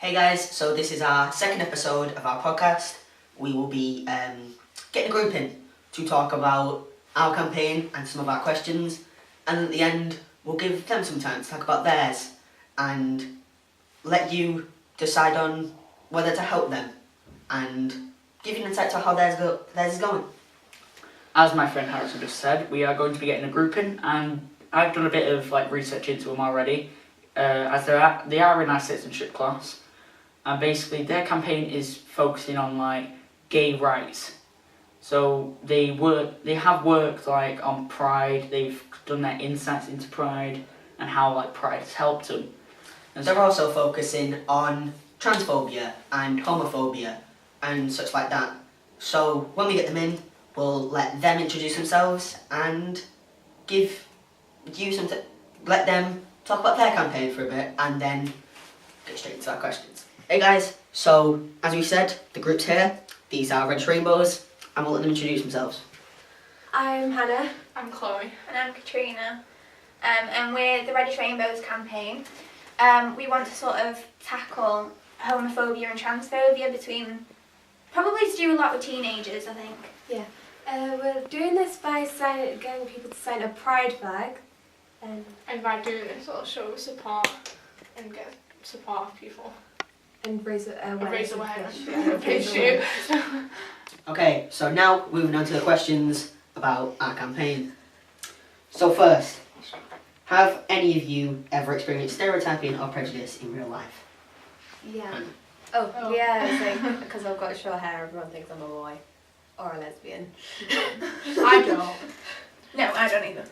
Hey guys, so this is our second episode of our podcast. We will be getting a group in to talk about our campaign and some of our questions, and at the end we'll give them some time to talk about theirs and let you decide on whether to help them and give you an insight to how theirs is going. As my friend Harrison just said, we are going to be getting a group in, and I've done a bit of research into them already, as they are in our citizenship class, and basically their campaign is focusing on gay rights. So they have worked on Pride. They've done their insights into Pride and how Pride has helped them. And They're also focusing on transphobia and homophobia and such like that. So when we get them in, we'll let them introduce themselves and give you let them talk about their campaign for a bit and then get straight into our questions. Hey guys, so as we said, the group's here. These are Red Rainbows, and we'll let them introduce themselves. I'm Hannah. I'm Chloe. And I'm Katrina. And we're the Reddish Rainbows campaign. We want to sort of tackle homophobia and transphobia probably to do a lot with teenagers, I think. Yeah. We're doing this by getting people to sign a pride flag. And by doing this, it'll show support and get support of people. And raise awareness. Okay, so now moving on to the questions about our campaign. So first, have any of you ever experienced stereotyping or prejudice in real life? Yeah. Oh. Yeah, it's because I've got short hair, everyone thinks I'm a boy. Or a lesbian. I don't. No, I don't either.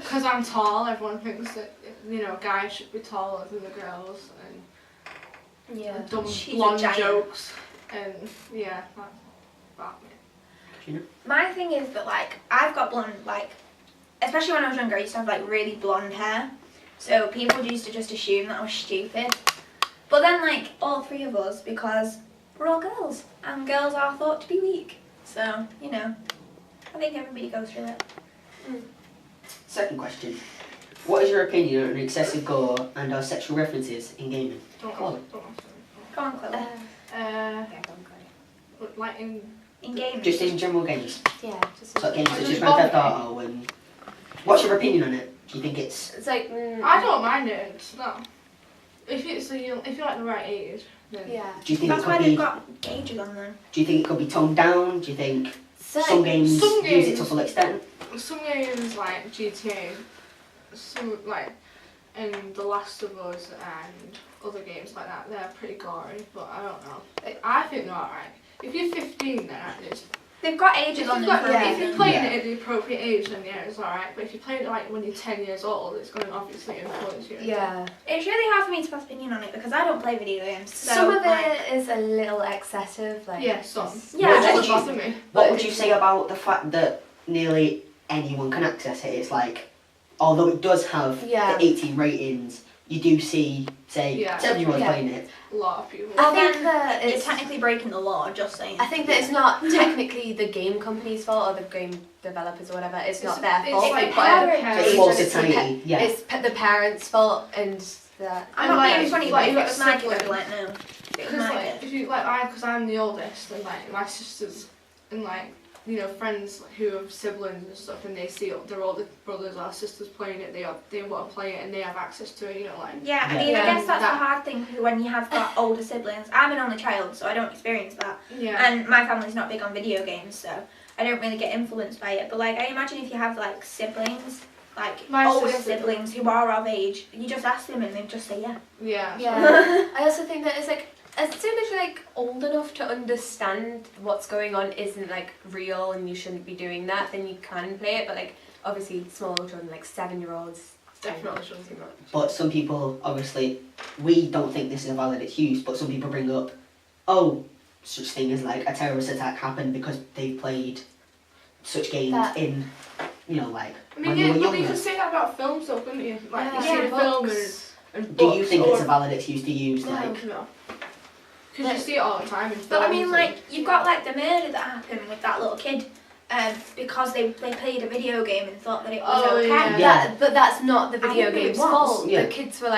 Because I'm tall, everyone thinks that, guys should be taller than the girls. And Yeah. dumb She's a blonde giant. jokes. And, yeah, that's about me. My thing is that, I've got blonde, especially when I was younger, I used to have, really blonde hair. So people used to just assume that I was stupid. But then, all three of us, because we're all girls, and girls are thought to be weak. So, I think everybody goes through it. Second question. What is your opinion on excessive gore and or sexual references in gaming? Chloe. Go on, Chloe. Yeah, I'm great. In games. Just in general games. Yeah, just So games such as Just Grand Theft bother Auto and... What's your opinion on it? Do you think it's... It's like I don't mind it. It's not. If you're the right age, then Yeah. Do you think That's it why could they've be... got gauges on them. Do you think it could be toned down? Do you think So, some games some use it games- to full extent? some games like GTA, and The Last of Us and other games like that, they're pretty gory, but I don't know. I think they're alright. If you're 15 then They've got ages on them for a yeah. if you're reason. playing it at the appropriate age then yeah, it's alright. But if you're playing it when you're 10 years old, it's going to obviously influence you. Yeah. It's really hard for me to pass opinion on it because I don't play video games. So, Some of it is a little excessive. Yeah, some. Yeah, What It would doesn't you- bother me. What would you say about the fact that nearly anyone can access it? It's although it does have Yeah. the 18 ratings, you do see, say, Yeah. 7-year-olds Yeah. playing it. A lot of people. I Well, think that It's it's technically breaking the law, just saying. I think that it's not technically the game company's fault or the game developers or whatever. It's not their fault. It's They like put it- parents. It's more just the society, yeah. It's the parents' fault and that. I'm And, not being funny, but if it you've was got my kid, I'd be siblings. like, no. If it was Because my kid. if you because I'm the oldest, and my sisters and friends who have siblings and stuff, and they see their older brothers or sisters playing it, they want to play it and they have access to it. Yeah, I Yeah. mean, Yeah. I guess that's That- the hard thing when you have got older siblings. I'm an only child, so I don't experience that. Yeah. And my family's not big on video games, so I don't really get influenced by it. But I imagine if you have siblings, My older sister- siblings who are of age, you just ask them and they just say yeah. Yeah. Yeah. I also think that it's as soon as you're old enough to understand what's going on isn't real and you shouldn't be doing that, then you can play it. But obviously small children 7-year-olds Definitely shouldn't. too much. But some people, obviously, we don't think this is a valid excuse, but some people bring up, such thing as a terrorist attack happened because they played such games That- in, I when mean, they yeah, were but you younger. could say that about films, though, couldn't you? Yeah. You see a film and Do books, you think or, it's a valid excuse to use, No. No. Because you see it all the time in films. But I mean, and- you've got the murder that happened with that little kid, because they played a video game and thought that it was Oh, okay. yeah. Yeah. But that's not the I video think it game's was. fault. Yeah. The kids were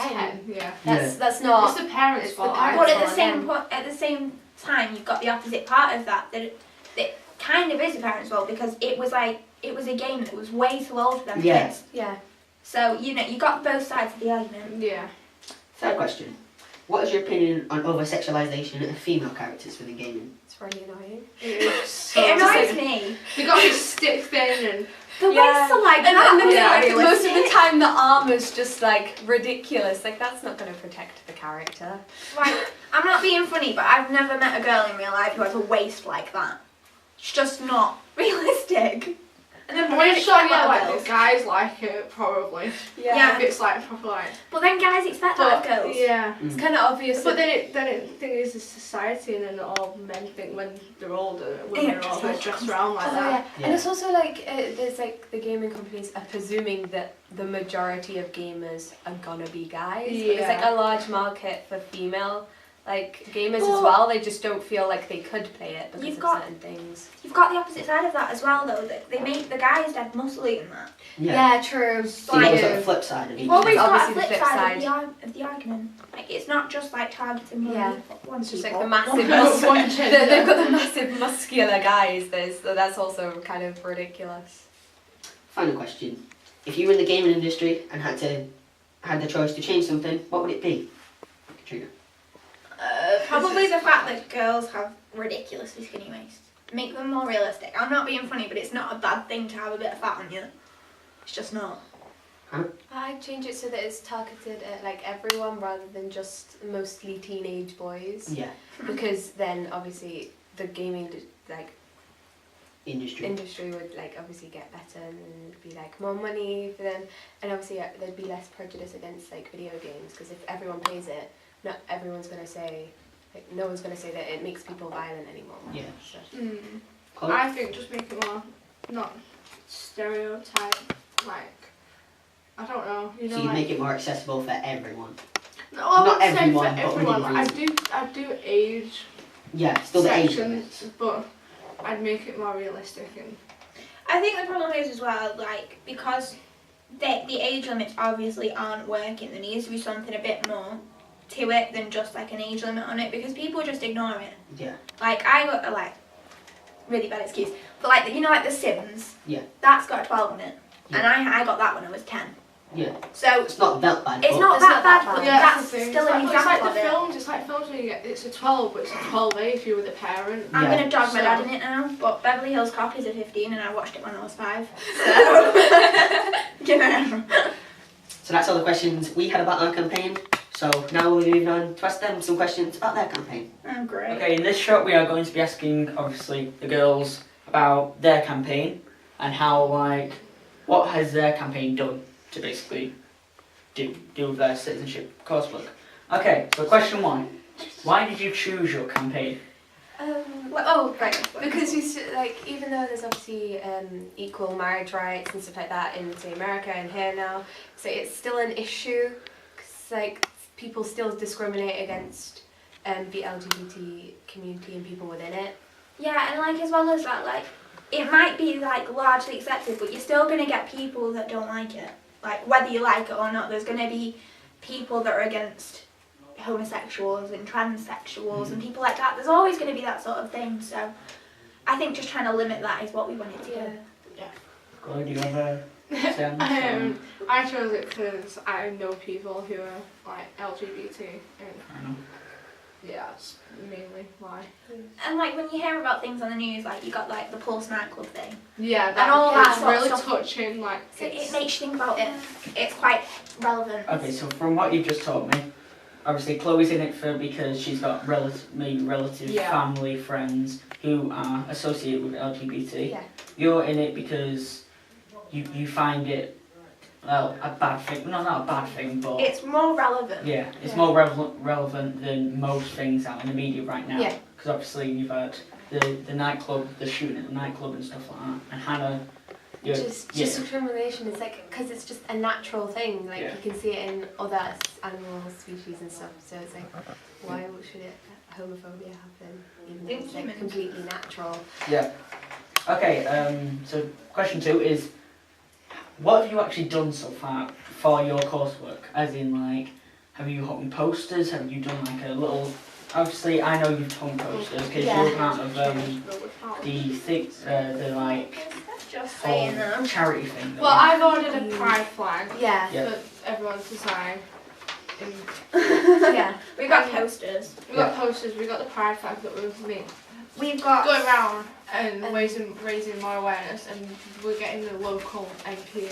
10. Yeah. That's not. It's the parents' It's the fault. parents' But fault. at the same point, at the same time, you've got the opposite part of that. That it kind of is the parents' fault because it was a game that was way too old for them Yeah. kids. Yeah. So you got both sides of the argument. Yeah. Third question. What is your opinion on over-sexualisation of female characters within gaming? It's really annoying. It annoys me. They got this stick thin and The waists are like and that. then Yeah, like, most of the realistic. time the armor's just like ridiculous. Like that's not going to protect the character. Like, I'm not being funny, but I've never met a girl in real life who has a waist like that. It's just not realistic. And then I'm boys sure expect that like of girls. the guys like it probably. Yeah. If it's like proper like. But then guys expect that of girls. Yeah. It's kind of obvious. But that then the thing is, it's society, and then all men think when they're older, women Yeah, are all dress going to dress around like Oh, that. yeah. And it's also like there's like the gaming companies are presuming that the majority of gamers are gonna be guys. But there's like Yeah. a large market for female like gamers Well, as well. They just don't feel like they could play it because you've of got- certain things. You've got the opposite side of that as well, though. That they make the guys dead muscly in that. True. So you've always got the flip side of each. You've always got a Obviously the flip flip side of the argument. Like it's not just like targeting one Yeah. one It's just like people. the massive One gender. they've got the massive muscular guys. That's also kind of ridiculous. Final question. If you were in the gaming industry and had the choice to change something, what would it be? Katrina. Probably the fact that girls have ridiculously skinny waists. Make them more realistic. I'm not being funny, but it's not a bad thing to have a bit of fat on you. It's just not. I change it so that it's targeted at like everyone rather than just mostly teenage boys. Yeah. Because then obviously the gaming like Industry. would like obviously get better and there'd be like more money for them, and obviously there'd be less prejudice against like video games because if everyone plays it, not everyone's gonna say like no one's gonna say that it makes people violent anymore. Yeah. So. Chloe? I think just make it more, not stereotype, like, I don't know, you know, So you like, make it more accessible for everyone. no, I not wouldn't say everyone, for but everyone. within Like, I do age Yeah, still the age sections, limit. but I'd make it more realistic and I think the problem is as well, like, because the age limits obviously aren't working, there needs to be something a bit more to it than just like an age limit on it because people just ignore it. Yeah. Like, I got like, really bad excuse, but like, you know, like The Sims? Yeah. That's got a 12 on it. Yeah. And I got that when I was 10. Yeah. So, It's not that bad. it's but not It's that not that bad, but bad. yeah, that's that's the thing. still an It's example like of the it. films. It's like films where you get it's a 12, but it's a 12A if you were the parent. I'm Yeah. gonna dog my So- dad in it now, but Beverly Hills Cop is a 15 and I watched it when I was 5. So, you know. So that's all the questions we had about our campaign. So now we'll be moving on to ask them some questions about their campaign. Oh, great. Okay, in this shot we are going to be asking, obviously, the girls about their campaign and how, like, what has their campaign done to basically do with their citizenship coursework. Okay, so question 1. Why did you choose your campaign? Right, because like even though there's obviously equal marriage rights and stuff like that in say America and here now, so it's still an issue because like people still discriminate against the LGBT community and people within it. Yeah, and like as well as that, like it might be like largely accepted, but you're still gonna get people that don't like it. Like whether you like it or not, there's gonna be people that are against homosexuals and transsexuals and people like that. There's always gonna be that sort of thing. So I think just trying to limit that is what we wanted to do. Chloe, do you have a say on this? I chose it because I know people who are like LGBT, and I don't know. yeah, that's mainly why. And like when you hear about things on the news, like you got like the Pulse nightclub thing, Yeah, And all that it's sort of really stuff. touching. Like so it's, it makes you think about it. It's quite relevant. Okay, so from what you've just told me, obviously Chloe's in it because she's got relatives, Yeah. family, friends who are associated with LGBT. Yeah. You're in it because you find it, well, a bad thing. No, not a bad thing, but It's more relevant. yeah, it's Yeah. more relevant than most things out in the media right now. Yeah. Because obviously you've had the nightclub, the shooting at the nightclub and stuff like that. And Hannah, you're, Just discrimination is like because it's just a natural thing. Like Yeah. you can see it in other animal species and stuff. So it's like, why should homophobia happen? Even though it's like Humans. completely natural. Yeah. Okay, so question 2 is, what have you actually done so far for your coursework? As in, like, have you hung posters? Have you done like a little? Obviously, I know you've hung posters because Yeah. you're part of the like Just whole saying that. charity thing. Well, I've ordered a pride flag Yeah. Yeah. for everyone to sign. And Yeah. We got posters. we got posters. We got the pride flag that we've made. We've got. Going around and raising more awareness, and we're getting the local MP in.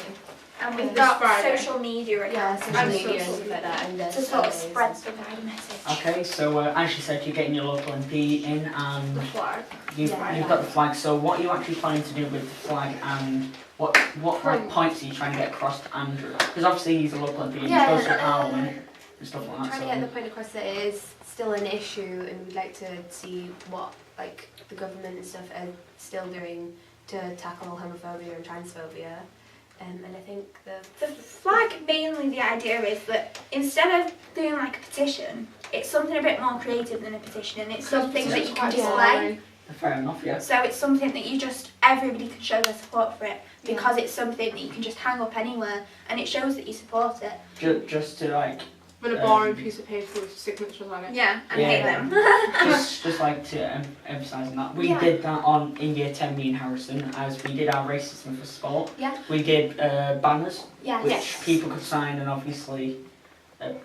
And we've This got Friday. social media Yeah, accounts social And media and social stuff like that. And to sort of spread the wider message. Okay, so as you said, you're getting your local MP in, and The flag. you've got the flag. So what are you actually planning to do with the flag, and what like points are you trying to get across to Andrew? Because obviously he's a local MP, and he goes to Parliament and stuff like that. Trying to get the point across that it is still an issue, and we'd like to see what like the government and stuff are still doing to tackle homophobia and transphobia. And I think The flag, mainly the idea is that instead of doing like a petition, it's something a bit more creative than a petition, and it's something that you can display. Fair enough, yeah. So it's something that you just, everybody can show their support for it, because it's something that you can just hang up anywhere, and it shows that you support it. Just to like. With a boring piece of paper with signatures on it. Yeah, and Yeah. hate them. just like to emphasise that. We Yeah. did that on in Year 10, me and Harrison, as we did our racism for sport. Yeah. We did banners, Yeah, which people could sign, and obviously,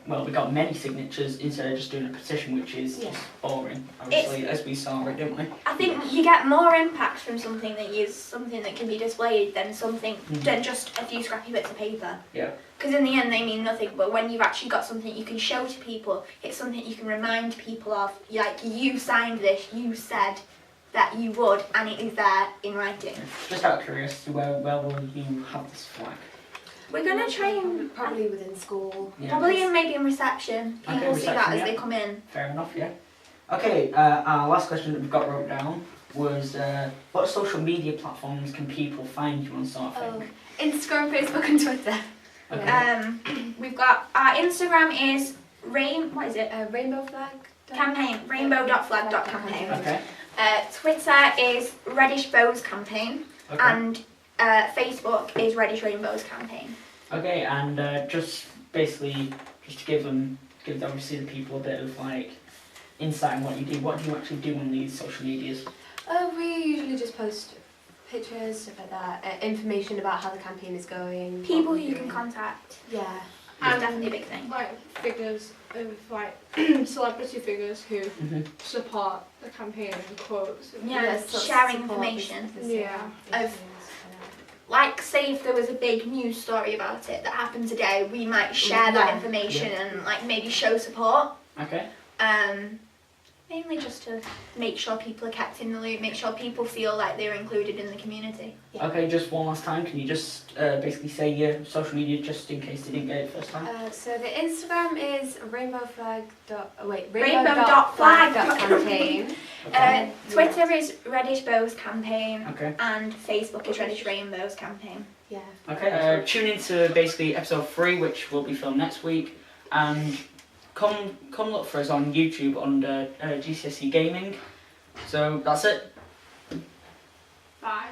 well, we got many signatures instead of just doing a petition, which is just boring, obviously, as we saw it, didn't we? I think you get more impact from something that can be displayed than than just a few scrappy bits of paper. Yeah. Because in the end they mean nothing, but when you've actually got something you can show to people, it's something you can remind people of. Like, you signed this, you said that you would, and it is there in writing. Just out of curiosity, where will you have this flag? We're gonna try and probably within school. Yeah. probably maybe in reception. Okay, People see that reception, as yeah. they come in. Fair enough, yeah. Okay, our last question that we've got wrote down was, what social media platforms can people find you on, sort of thing? Instagram, Facebook, and Twitter. Okay. We've got our Instagram is Rainbow flag. campaign, rainbow.flag.campaign. Okay. Twitter is Reddish Bows Campaign, Okay. and Facebook is Reddish Rainbows Campaign. Okay, and just basically, just to give obviously the people a bit of like insight on what you do. What do you actually do on these social medias? We usually just post pictures, stuff like that, information about how the campaign is going. People what who we're you can doing. contact. Yeah. That's definitely a big thing. Like figures of like celebrity figures who support the campaign and quotes. And Yeah, sort of sharing support information. Yeah. Like, say if there was a big news story about it that happened today, we might share that information and like maybe show support. Okay. Mainly just to make sure people are kept in the loop, make sure people feel like they're included in the community. Yeah. Okay, just one last time. Can you just basically say your social media just in case they didn't get it first time? So the Instagram is rainbow.flag. Rainbow.flag.campaign. Okay. Twitter is Reddish Bows Campaign, Okay. and Facebook is Reddish Rainbows Campaign. Yeah. Okay. Tune in to basically episode 3, which will be filmed next week, and come look for us on YouTube under GCSE Gaming. So that's it. Bye.